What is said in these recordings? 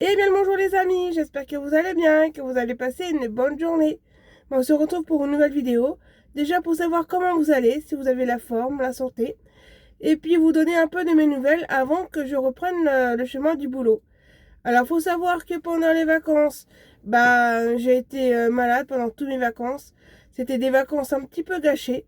Eh bien le bonjour les amis, j'espère que vous allez bien, que vous allez passer une bonne journée. On se retrouve pour une nouvelle vidéo. Déjà pour savoir comment vous allez, si vous avez la forme, la santé. Et puis vous donner un peu de mes nouvelles avant que je reprenne le chemin du boulot. Alors faut savoir que pendant les vacances, j'ai été malade pendant toutes mes vacances. C'était des vacances un petit peu gâchées.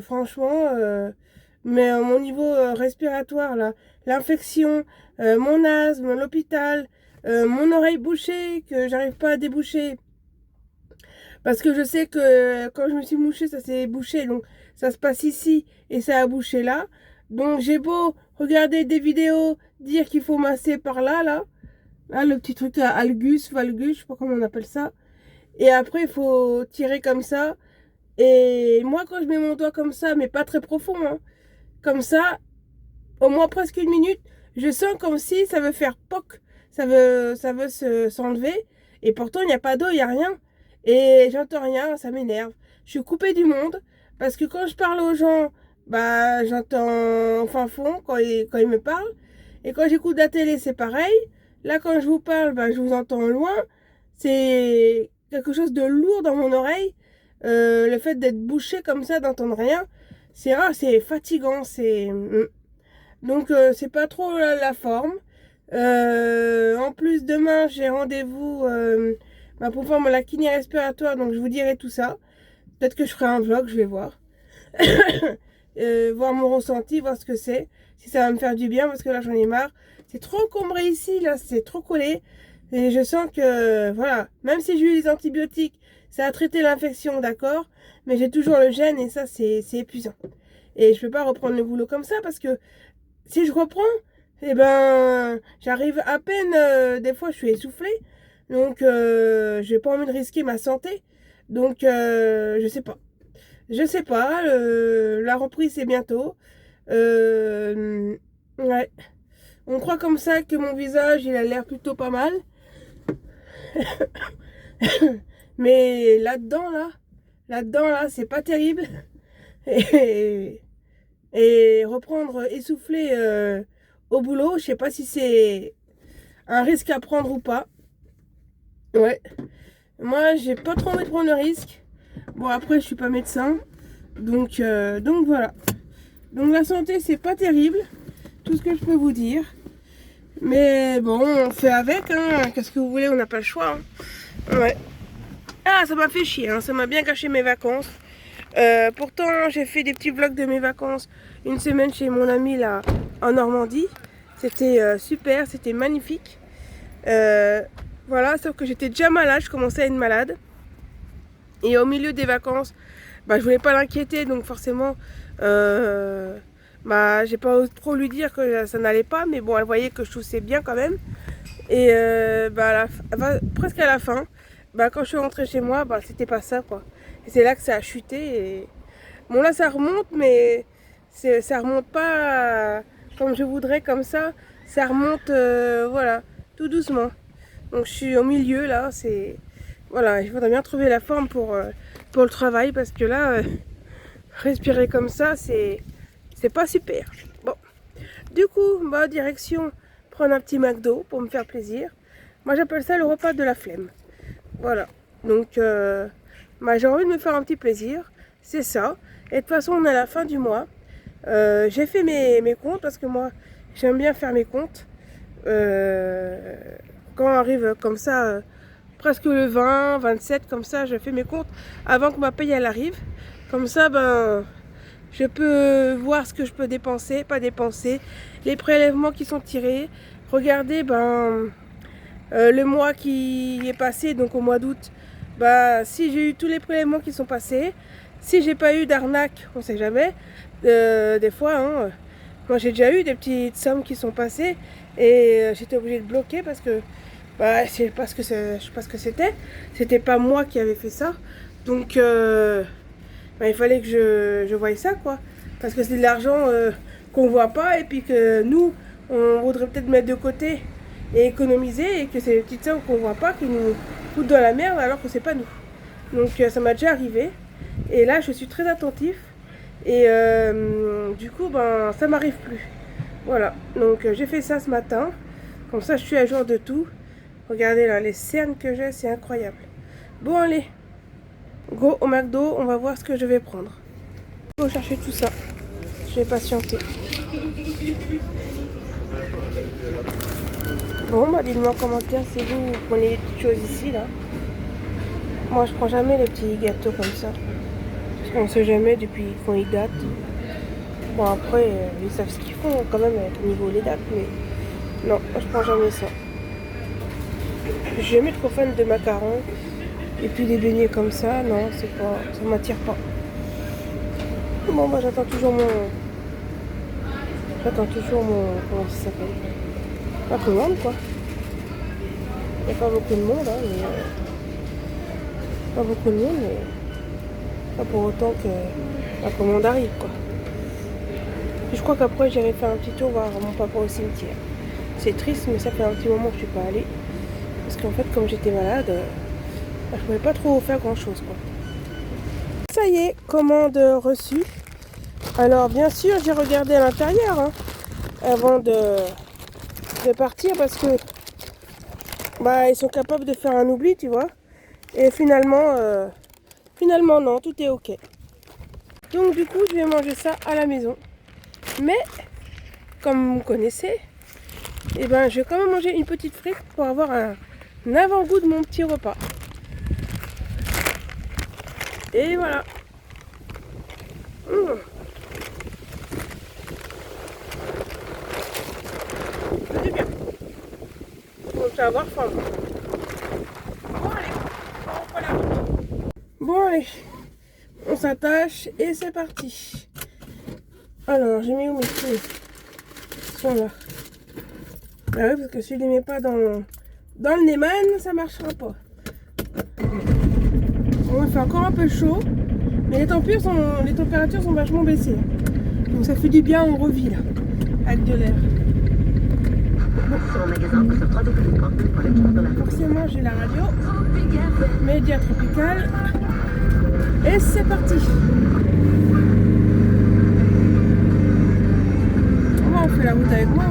Franchement, mais mon niveau respiratoire, là, l'infection, mon asthme, l'hôpital, mon oreille bouchée, que j'arrive pas à déboucher. Parce que je sais que quand je me suis mouchée, ça s'est bouché. Donc ça se passe ici et ça a bouché là. Donc j'ai beau regarder des vidéos, dire qu'il faut masser par là, là. Là, le petit truc à algus, valgus, je sais pas comment on appelle ça. Et après, il faut tirer comme ça. Et moi, quand je mets mon doigt comme ça, mais pas très profond, hein, comme ça, au moins presque une minute, je sens comme si ça veut faire poc, ça veut s'enlever. Et pourtant, il n'y a pas d'eau, il n'y a rien. Et j'entends rien, ça m'énerve. Je suis coupée du monde parce que quand je parle aux gens, j'entends au fin fond quand ils me parlent. Et quand j'écoute la télé, c'est pareil. Là, quand je vous parle, je vous entends loin. C'est quelque chose de lourd dans mon oreille. Le fait d'être bouché comme ça, d'entendre rien, c'est fatigant. Donc, c'est pas trop la forme. En plus, demain, j'ai rendez-vous pour faire la kiné respiratoire, donc je vous dirai tout ça. Peut-être que je ferai un vlog, je vais voir. Voir mon ressenti, voir ce que c'est. Si ça va me faire du bien, parce que là, j'en ai marre. C'est trop encombré ici, là, c'est trop collé. Et je sens que, voilà, même si j'ai eu les antibiotiques, ça a traité l'infection, d'accord, mais j'ai toujours le gène et ça, c'est épuisant. Et je peux pas reprendre le boulot comme ça parce que si je reprends, j'arrive à peine, des fois je suis essoufflée, donc j'ai pas envie de risquer ma santé. Donc je sais pas. Je sais pas, la reprise c'est bientôt. Ouais. On croit comme ça que mon visage il a l'air plutôt pas mal. Mais là-dedans là, c'est pas terrible. Et, et reprendre essoufflé au boulot, je sais pas si c'est un risque à prendre ou pas. Ouais. Moi, j'ai pas trop envie de prendre le risque. Bon, après, je suis pas médecin. Donc voilà. Donc la santé, c'est pas terrible. Tout ce que je peux vous dire. Mais bon, on fait avec, hein. Qu'est-ce que vous voulez, on n'a pas le choix, hein. Ouais. Ah, ça m'a fait chier, hein. Ça m'a bien gâché mes vacances. Pourtant, j'ai fait des petits vlogs de mes vacances une semaine chez mon ami là en Normandie. C'était super, c'était magnifique. Euh, voilà, sauf que j'étais déjà malade, je commençais à être malade. Et au milieu des vacances, je voulais pas l'inquiéter, donc forcément, j'ai pas osé trop lui dire que ça n'allait pas, mais bon, elle voyait que je toussais bien quand même. Et presque à la fin, quand je suis rentrée chez moi, c'était pas ça quoi. Et c'est là que ça a chuté. Et... Bon là ça remonte, mais ça remonte pas comme je voudrais, comme ça. Ça remonte, voilà, tout doucement. Donc je suis au milieu là, c'est... Voilà, il faudrait bien trouver la forme pour le travail parce que là, respirer comme ça, c'est pas super. Bon, du coup, direction prendre un petit McDo pour me faire plaisir. Moi j'appelle ça le repas de la flemme. Voilà, donc j'ai envie de me faire un petit plaisir, c'est ça. Et de toute façon, on est à la fin du mois. J'ai fait mes comptes parce que moi, j'aime bien faire mes comptes. Euh, Quand on arrive comme ça, presque le 20, 27, comme ça, je fais mes comptes avant que ma paye elle arrive. Comme ça, je peux voir ce que je peux dépenser, pas dépenser, les prélèvements qui sont tirés, regarder le mois qui est passé, donc au mois d'août, si j'ai eu tous les prélèvements qui sont passés, si j'ai pas eu d'arnaque, on sait jamais, des fois, hein, moi j'ai déjà eu des petites sommes qui sont passées et j'étais obligée de bloquer parce que je sais pas ce que c'était pas moi qui avais fait ça, donc il fallait que je voie ça quoi, parce que c'est de l'argent qu'on voit pas et puis que nous on voudrait peut-être mettre de côté et économiser et que c'est des petites sommes qu'on voit pas qui nous foutent dans la merde alors que c'est pas nous. Donc ça m'a déjà arrivé et là je suis très attentif et du coup ça m'arrive plus. Voilà, donc j'ai fait ça ce matin. Comme ça, je suis à jour de tout. Regardez là, les cernes que j'ai, c'est incroyable. Bon, allez, go au McDo, on va voir ce que je vais prendre. Je vais chercher tout ça. Je vais patienter. Bon, bah dites-moi en commentaire si vous prenez les petites choses ici, là. Moi, je prends jamais les petits gâteaux comme ça. Parce qu'on sait jamais depuis quand ils datent. Bon, après, ils savent ce qu'ils font quand même au niveau des dates, mais non, moi, je prends jamais ça. Je suis jamais trop fan de macarons. Et puis des beignets comme ça, non, c'est pas, ça m'attire pas. Bon, bah j'attends toujours mon... Comment ça s'appelle? La commande, quoi. Il n'y a pas beaucoup de monde, hein, mais... pas beaucoup de monde, mais... pas pour autant que la commande arrive, quoi. Et je crois qu'après, j'irai faire un petit tour voir mon papa au cimetière. C'est triste, mais ça fait un petit moment que je suis pas allée. Parce qu'en fait, comme j'étais malade, je pouvais pas trop faire grand-chose, quoi. Ça y est, commande reçue. Alors, bien sûr, j'ai regardé à l'intérieur, hein, avant de partir, parce que bah, ils sont capables de faire un oubli, tu vois. Et finalement, finalement non, tout est ok. Donc du coup, je vais manger ça à la maison. Mais, comme vous connaissez, eh ben, je vais quand même manger une petite frite pour avoir un avant-goût de mon petit repas. Et voilà. C'est bien. Donc ça va avoir faim. Bon allez, on reprend la route. Bon allez, on s'attache et c'est parti. Alors, j'ai mis où mes clés? Ils sont là. Ah oui, parce que si je les mets pas dans le Neyman, ça marchera pas. Bon, il fait encore un peu chaud, mais les températures sont vachement baissées. Donc ça fait du bien, on revit là, avec de l'air. Forcément, j'ai la radio, Média Tropical, et c'est parti. On fait la route avec moi. Hein.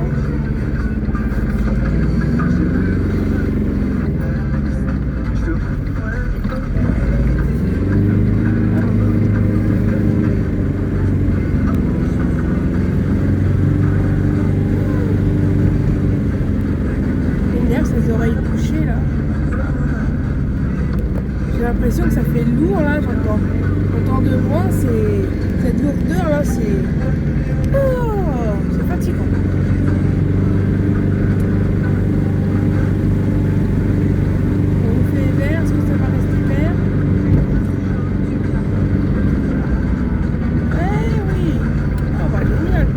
J'ai l'impression que ça fait lourd là, j'entends. Autant de loin, cette lourdeur là, c'est fatigant. On fait vert, est-ce que ça va rester vert? Eh oui! Oh bah génial!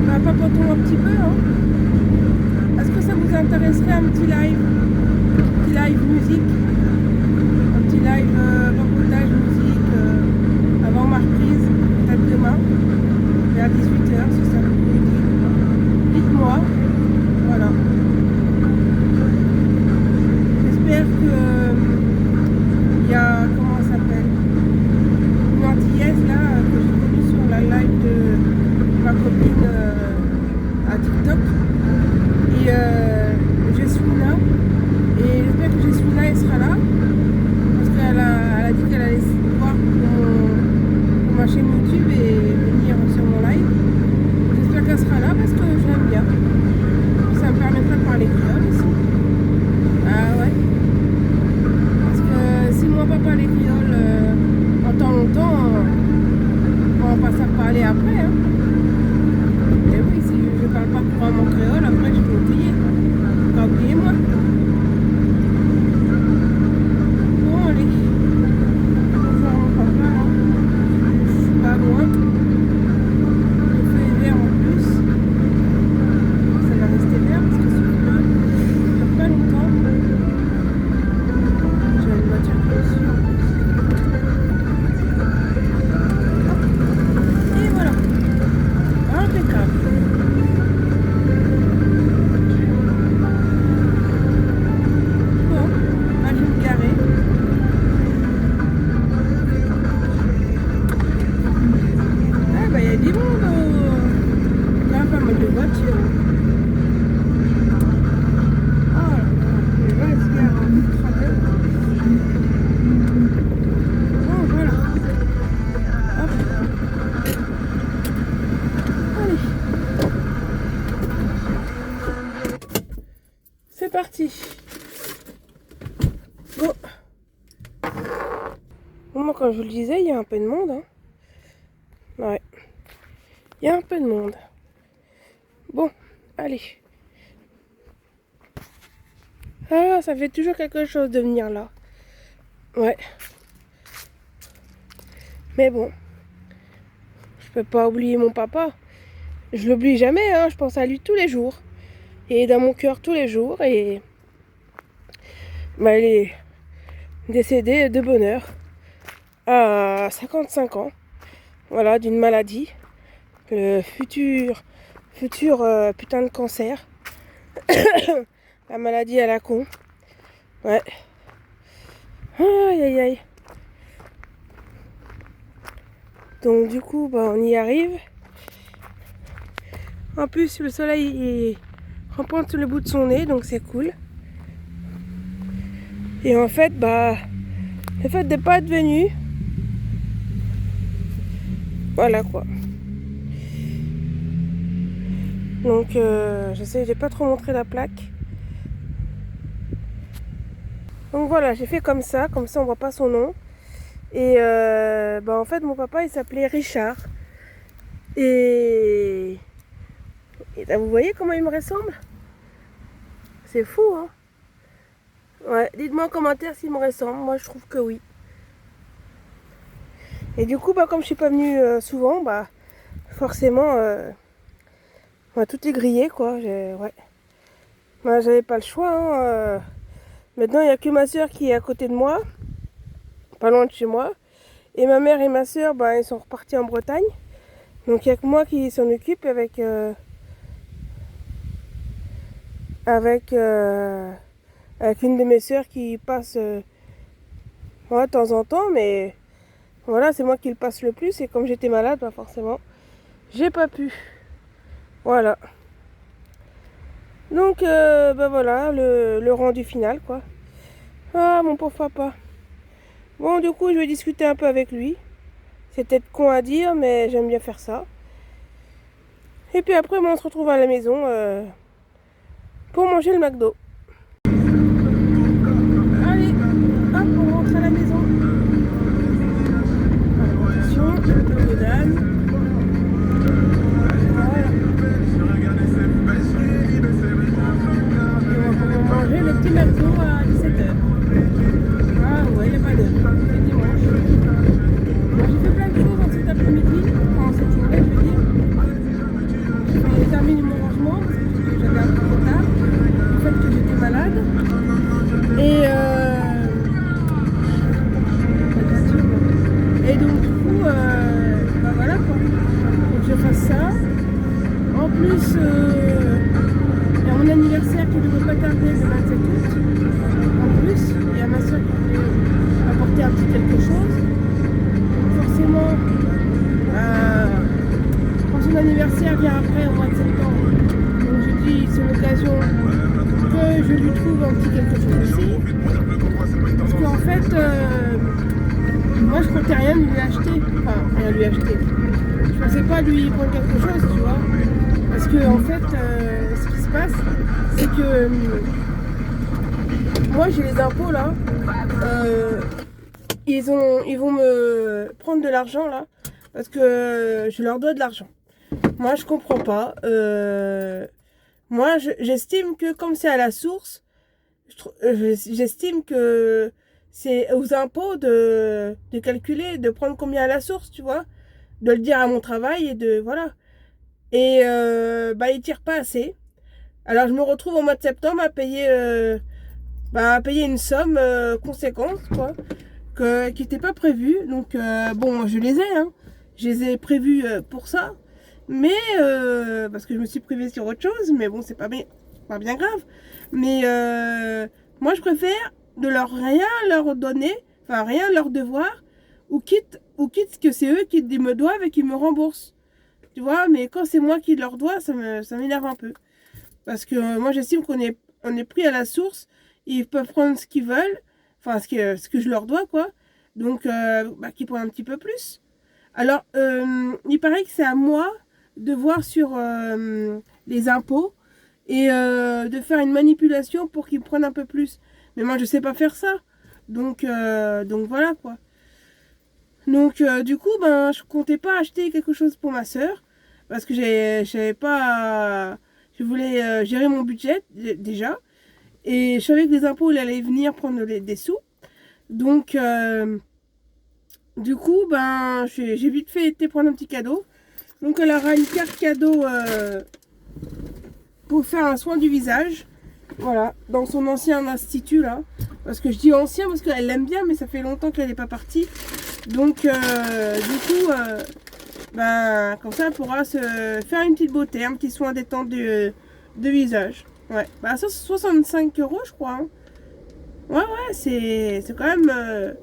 Bah, papotons un petit peu. Hein. Est-ce que ça vous intéresserait un petit live? Un petit live musique? Un petit live papotage musique avant ma reprise, peut-être demain, vers 18h, si ça vous dit. Dites-moi. Voilà. J'espère que il y a, comment ça s'appelle? Une antillaise là, que j'ai connue sur la live de ma copine à TikTok. Et Jeswina. Et j'espère que Jeswina elle sera là. Parce qu'elle a dit qu'elle allait voir pour ma chaîne YouTube et venir sur mon live. J'espère qu'elle sera là parce que je l'aime bien. Ça me permettra de parler créole aussi. Ah ouais. Parce que si moi pas parler créole en temps longtemps, on va pas s'en parler après. Hein. Et oui, si je ne parle pas couramment créole, après je vais oublier. Pas oublier moi. Bon allez. Je vais voir mon papa là. Je suis pas loin. Il fait vert en plus. Ça va rester vert parce que ça fait pas longtemps. J'ai une voiture qui est dessus en plus. Et voilà. Impeccable. parti. Bon. Moi, comme je vous le disais, il y a un peu de monde. Hein. Ouais. Il y a un peu de monde. Bon, allez. Ah, ça fait toujours quelque chose de venir là. Ouais. Mais bon. Je peux pas oublier mon papa. Je l'oublie jamais, hein. Je pense à lui tous les jours. Il est dans mon cœur tous les jours. Et bah, il est décédé de bonne heure. À 55 ans. Voilà, d'une maladie. Le futur putain de cancer. La maladie à la con. Ouais. Aïe aïe aïe. Donc du coup, bah, on y arrive. En plus, le soleil il repointe sur le bout de son nez, donc c'est cool. Et en fait, bah, le fait de ne pas être venu, voilà quoi. Donc, j'essaie de pas trop montrer la plaque. Donc voilà, j'ai fait comme ça on voit pas son nom. Et bah, en fait, mon papa, il s'appelait Richard. Et là, vous voyez comment il me ressemble? C'est fou, hein? Ouais, dites-moi en commentaire s'il me ressemble. Moi, je trouve que oui. Et du coup, bah, comme je suis pas venue souvent, bah, forcément, bah, tout est grillé, quoi. Ouais. Bah, j'avais pas le choix. Hein. Maintenant, il n'y a que ma soeur qui est à côté de moi, pas loin de chez moi. Et ma mère et ma soeur, bah, ils sont repartis en Bretagne. Donc, il n'y a que moi qui s'en occupe avec une de mes soeurs qui passe ouais, de temps en temps. Mais voilà, c'est moi qui le passe le plus. Et comme j'étais malade, bah, forcément, j'ai pas pu. Voilà. Donc, bah voilà, le rendu final, quoi. Ah, mon pauvre papa. Bon, du coup, je vais discuter un peu avec lui. C'est peut-être con à dire, mais j'aime bien faire ça. Et puis après, on se retrouve à la maison pour manger le McDo. Allez, hop, on rentre à la maison. Attention, le dame. Voilà. Et on va manger le petit McDo à 17h. Ah ouais, il n'y a pas d'heure. C'est dimanche. Bon, j'ai fait plein de choses en cet après-midi. Enfin, cette journée, je veux dire. J'ai terminé mon rangement parce que j'avais un peu trop tard. Le fait que j'étais malade. Et donc du coup, bah voilà quoi. Donc je fasse ça. En plus, il y a mon anniversaire qui ne devrait pas tarder le 27 août. En plus, il y a ma soeur qui voulait apporter un petit quelque chose. Donc forcément, quand son anniversaire vient après au mois de septembre, donc je dis c'est l'occasion que je lui trouve un petit quelque chose aussi. Parce qu'en fait, moi je comptais rien lui acheter. Enfin, rien lui acheter. Je pensais pas lui prendre quelque chose, tu vois. Parce que en fait, ce qui se passe, c'est que moi j'ai les impôts là. Ils vont me prendre de l'argent là. Parce que je leur dois de l'argent. Moi je comprends pas. Moi j'estime que comme c'est à la source, j'estime que c'est aux impôts de calculer, de prendre combien à la source, tu vois, de le dire à mon travail et de voilà. Et bah ils tirent pas assez. Alors je me retrouve au mois de septembre à payer une somme conséquente, quoi, qui n'était pas prévue. Donc bon, je les ai, hein. Je les ai prévus pour ça. Mais parce que je me suis privée sur autre chose, mais bon, c'est pas bien grave. Mais moi, je préfère de leur rien leur donner, enfin rien leur devoir, ou quitte que c'est eux qui me doivent et qui me remboursent. Tu vois, mais quand c'est moi qui leur dois, ça m'énerve un peu. Parce que moi, j'estime on est pris à la source. Ils peuvent prendre ce qu'ils veulent, enfin ce que je leur dois, quoi. Donc, bah, qu'ils prennent un petit peu plus. Alors, il paraît que c'est à moi de voir sur les impôts et de faire une manipulation pour qu'ils prennent un peu plus. Mais moi, je sais pas faire ça. Donc voilà quoi. Donc du coup, ben, je comptais pas acheter quelque chose pour ma soeur parce que j'avais pas, je voulais gérer mon budget déjà et je savais que les impôts ils allaient venir prendre des sous. Donc du coup, ben, j'ai vite fait été prendre un petit cadeau. Donc elle aura une carte cadeau pour faire un soin du visage. Voilà, dans son ancien institut là. Parce que je dis ancien parce qu'elle l'aime bien, mais ça fait longtemps qu'elle n'est pas partie. Donc, du coup, ben, comme ça, elle pourra se faire une petite beauté, un petit soin détente de visage. Ouais, bah ça, c'est 65 euros, je crois. Hein. Ouais, c'est quand même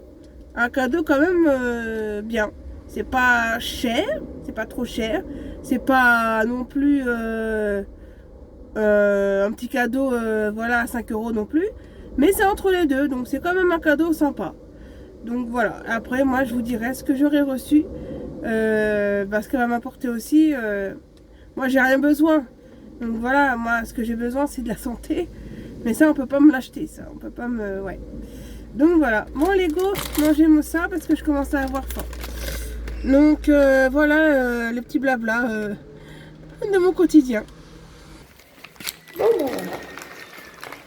un cadeau quand même bien. C'est pas cher, c'est pas trop cher. C'est pas non plus un petit cadeau voilà, à 5 euros non plus. Mais c'est entre les deux, donc c'est quand même un cadeau sympa. Donc voilà, après moi je vous dirai ce que j'aurais reçu. Parce qu'elle va m'apporter aussi. Moi j'ai rien besoin. Donc voilà, moi ce que j'ai besoin c'est de la santé. Mais ça on peut pas me l'acheter, ça. On peut pas me. Ouais. Donc voilà. Bon Lego, mangez moi ça parce que je commence à avoir faim. Donc voilà le petit blabla de mon quotidien. Bon voilà.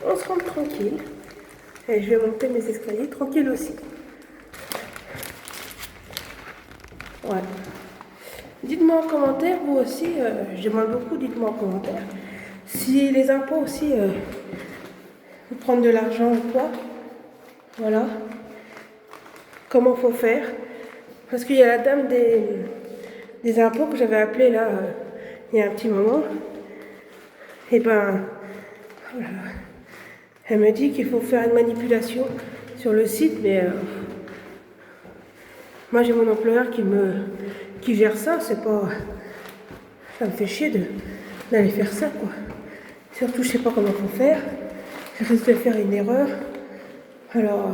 On se rend tranquille. Et je vais monter mes escaliers tranquille aussi. Ouais. Dites-moi en commentaire, vous aussi, je demande beaucoup, dites-moi en commentaire. Si les impôts aussi, vous prendre de l'argent ou quoi, voilà. Comment faut faire. Parce qu'il y a la dame des impôts que j'avais appelée là, il y a un petit moment. Et ben, voilà. Elle me dit qu'il faut faire une manipulation sur le site, mais moi j'ai mon employeur qui gère ça, c'est pas. Ça me fait chier d'aller faire ça quoi. Surtout je sais pas comment faut faire. Je risque de faire une erreur. Alors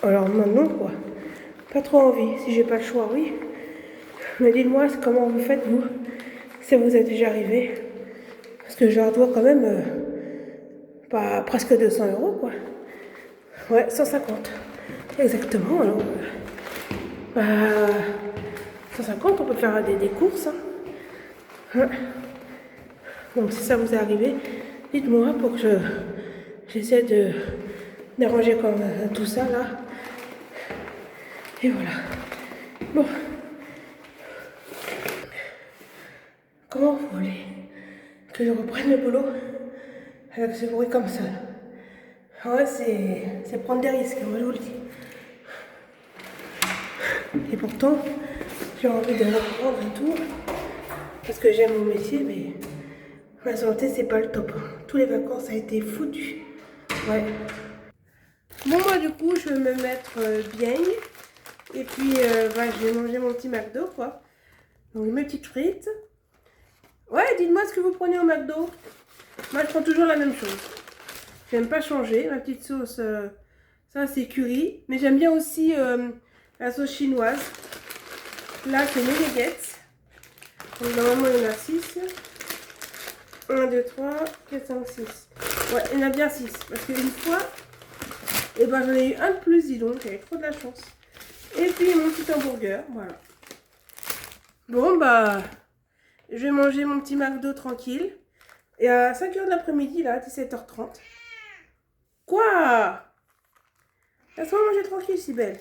maintenant quoi. Pas trop envie. Si j'ai pas le choix, oui. Mais dites-moi comment vous faites vous. Si ça vous est déjà arrivé. Parce que je leur dois quand même pas presque 200 euros quoi. Ouais, 150. Exactement. Alors, bah, 150, on peut faire des courses. Hein. Ouais. Donc si ça vous est arrivé, dites-moi pour que j'essaie d'arranger comme tout ça là. Et voilà. Bon. Comment vous voulez que je reprenne le boulot avec ce bruit comme ça? Ouais, c'est prendre des risques, moi je vous le dis. Et pourtant, j'ai envie de reprendre un tour parce que j'aime mon métier, mais ma santé c'est pas le top. Tous les vacances ça a été foutu. Ouais. Bon moi du coup je vais me mettre bien et puis je vais manger mon petit McDo quoi. Donc mes petites frites. Ouais, dites-moi ce que vous prenez au McDo. Moi je prends toujours la même chose. J'aime pas changer. Ma petite sauce, ça c'est curry. Mais j'aime bien aussi la sauce chinoise. Là c'est mes nuggets. Donc normalement il y en a 6. 1, 2, 3, 4, 5, 6. Ouais, il y en a bien 6. Parce qu'une fois, j'en ai eu un de plus, dis donc. J'avais trop de la chance. Et puis mon petit hamburger, voilà. Bon, je vais manger mon petit McDo tranquille. Et à 5h de l'après-midi, là, 17h30. Quoi? Laisse-moi manger tranquille, si belle.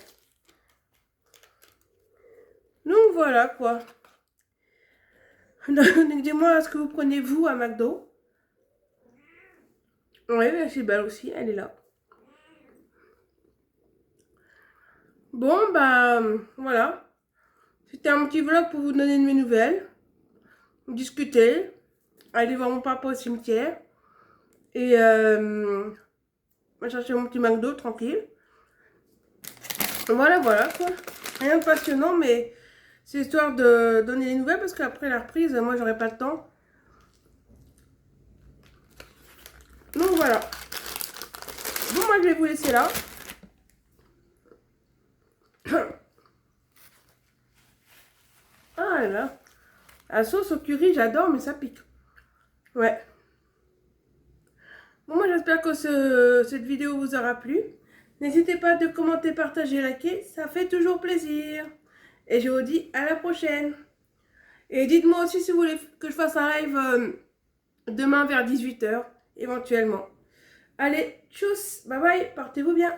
Donc voilà, quoi. Donc dis-moi ce que vous prenez, vous, à McDo. Oui, c'est belle aussi, elle est là. Bon, voilà. C'était un petit vlog pour vous donner de mes nouvelles. Discuter. Aller voir mon papa au cimetière. Et chercher mon petit McDo tranquille. Voilà, quoi. Rien de passionnant, mais c'est histoire de donner les nouvelles parce qu'après la reprise, moi, j'aurai pas le temps. Donc voilà. Bon, moi, je vais vous laisser là. Ah là là. La sauce au curry, j'adore, mais ça pique. Ouais. j'espère que cette vidéo vous aura plu. N'hésitez pas de commenter, partager, liker, ça fait toujours plaisir. Et je vous dis à la prochaine. Et dites-moi aussi si vous voulez que je fasse un live demain vers 18 h, éventuellement. Allez, tchuss, bye bye, portez-vous bien.